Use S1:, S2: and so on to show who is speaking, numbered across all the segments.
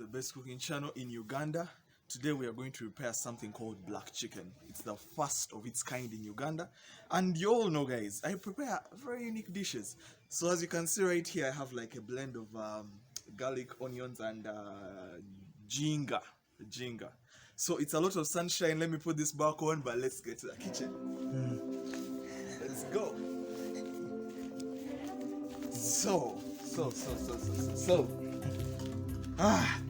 S1: the best cooking channel in Uganda. Today we are going to prepare something called black chicken. It's the first of its kind in Uganda. And you all know, guys, I prepare very unique dishes. So as you can see right here, I have like a blend of garlic, onions, and jinga. So it's a lot of sunshine. Let me put this back on, but let's get to the kitchen. Let's go.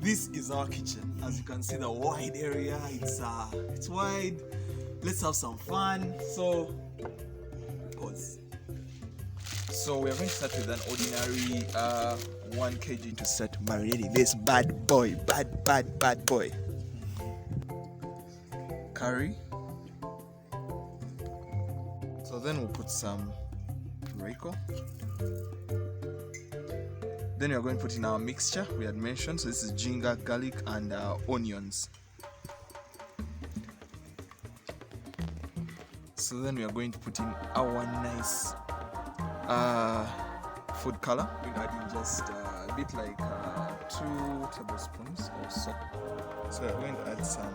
S1: This is our kitchen. As you can see, the wide area, it's wide. Let's have some fun. So pause. So we are going to start with an ordinary 1 kg to start marinating this bad boy. Curry. So then we'll put some Reiko. Then we are going to put in our mixture we had mentioned. So this is ginger, garlic, and onions. So then we are going to put in our nice food color. We're adding just a bit like 2 tablespoons of salt. So we're going to add some